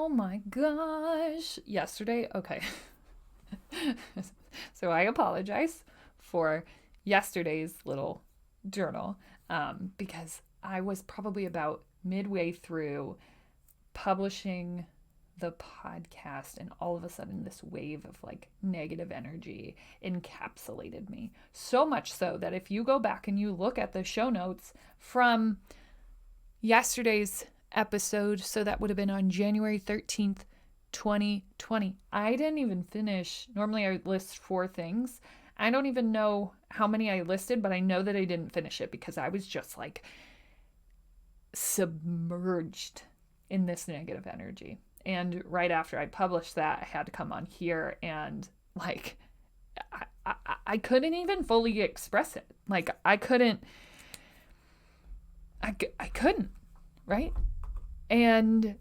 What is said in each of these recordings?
Oh my gosh. Yesterday, okay. So I apologize for yesterday's little journal because I was probably about midway through publishing the podcast, and all of a sudden this wave of like negative energy encapsulated me, so much so that if you go back and you look at the show notes from yesterday's episode, so that would have been on January 13th, 2020, I didn't even finish. Normally I list 4 things. I don't even know how many I listed, but I know that I didn't finish it because I was just like submerged in this negative energy. And right after I published that, I had to come on here and like I couldn't even fully express it. Like I couldn't, right? And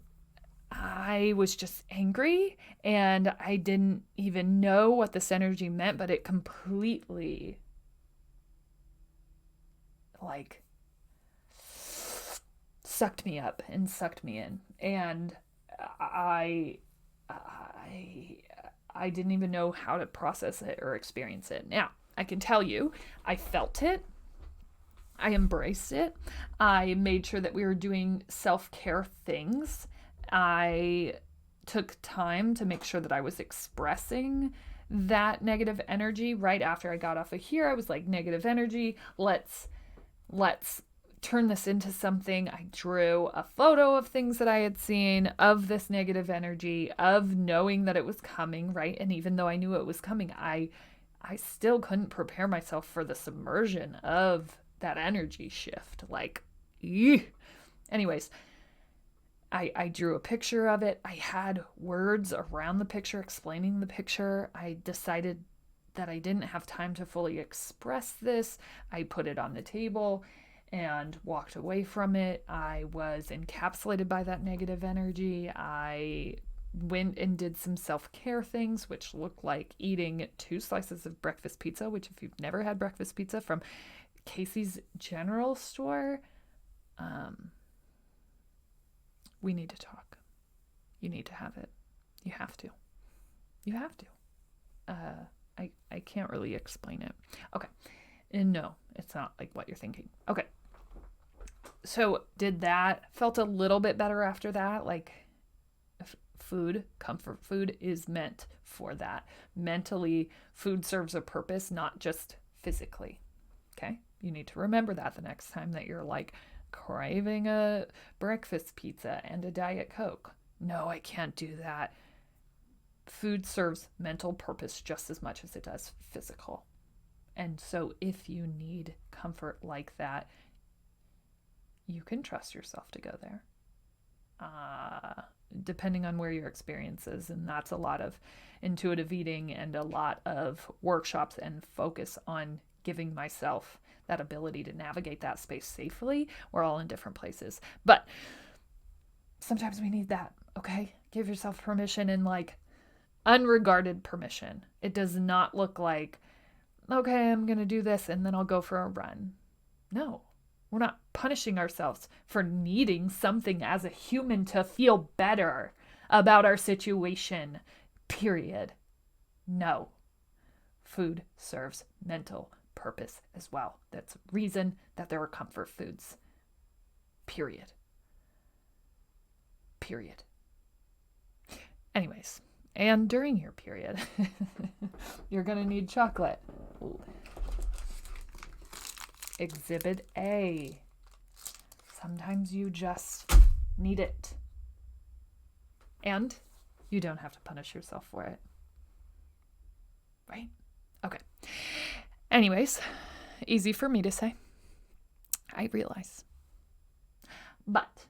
I was just angry and I didn't even know what this energy meant, but it completely like sucked me up and sucked me in. And I I I didn't even know how to process it or experience it. Now, I can tell you, I felt it. I embraced it. I made sure that we were doing self-care things. I took time to make sure that I was expressing that negative energy right after I got off of here. I was like, negative energy, let's turn this into something. I drew a photo of things that I had seen of this negative energy, of knowing that it was coming, right? And even though I knew it was coming, I still couldn't prepare myself for the submersion of that energy shift. Like, eeh. Anyways, I drew a picture of it. I had words around the picture explaining the picture. I decided that I didn't have time to fully express this. I put it on the table and walked away from it. I was encapsulated by that negative energy. I went and did some self-care things, which looked like eating 2 slices of breakfast pizza, which if you've never had breakfast pizza from Casey's General Store, we need to talk. You need to have it. You have to. You have to. I can't really explain it. Okay. And no, it's not like what you're thinking. Okay. So did that, felt a little bit better after that. Like food, comfort food is meant for that. Mentally, food serves a purpose, not just physically. Okay. You need to remember that the next time that you're like craving a breakfast pizza and a Diet Coke. No, I can't do that. Food serves mental purpose just as much as it does physical. And so if you need comfort like that, you can trust yourself to go there. Depending on where your experience is. And that's a lot of intuitive eating and a lot of workshops and focus on giving myself that ability to navigate that space safely. We're all in different places. But sometimes we need that, okay? Give yourself permission and like unregarded permission. It does not look like, okay, I'm going to do this and then I'll go for a run. No, we're not punishing ourselves for needing something as a human to feel better about our situation, period. No. Food serves mental purpose as well. That's reason that there are comfort foods. Period. Period. Anyways, and during your period, you're going to need chocolate. Ooh. Exhibit A. Sometimes you just need it. And you don't have to punish yourself for it. Right? Okay. Anyways, easy for me to say. I realize. But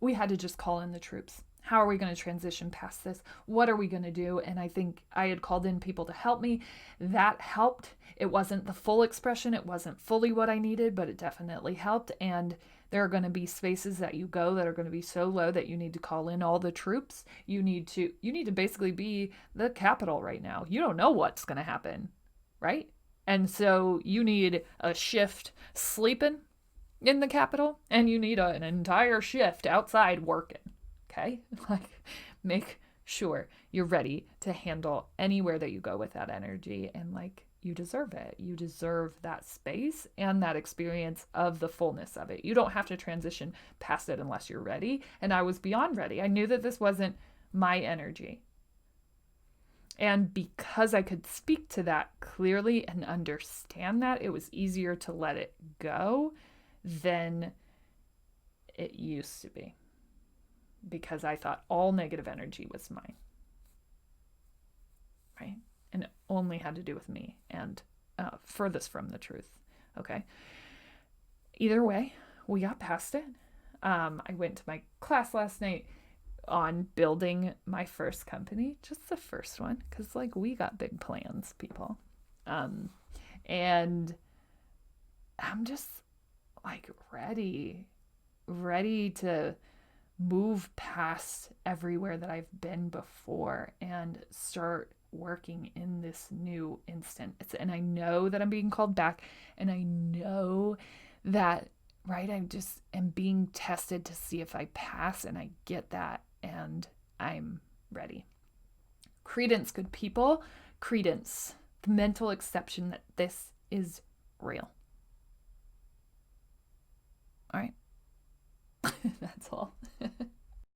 we had to just call in the troops. How are we going to transition past this? What are we going to do? And I think I had called in people to help me. That helped. It wasn't the full expression. It wasn't fully what I needed, but it definitely helped. And there are going to be spaces that you go that are going to be so low that you need to call in all the troops. You need to basically be the capital right now. You don't know what's going to happen, right? And so you need a shift sleeping in the capital, and you need an entire shift outside working. Okay? Like, make sure you're ready to handle anywhere that you go with that energy. And like, you deserve it. You deserve that space and that experience of the fullness of it. You don't have to transition past it unless you're ready. And I was beyond ready. I knew that this wasn't my energy. And because I could speak to that clearly and understand that, it was easier to let it go than it used to be. Because I thought all negative energy was mine, right? And it only had to do with me, and furthest from the truth. Okay. Either way, we got past it. I went to my class last night on building my first company, just the first one, because like we got big plans, people. And I'm just like ready to move past everywhere that I've been before and start working in this new instant. And I know that I'm being called back, and I know that, right, I just am being tested to see if I pass, and I get that, and I'm ready. Credence, good people. Credence, the mental exception that this is real. All right. That's all.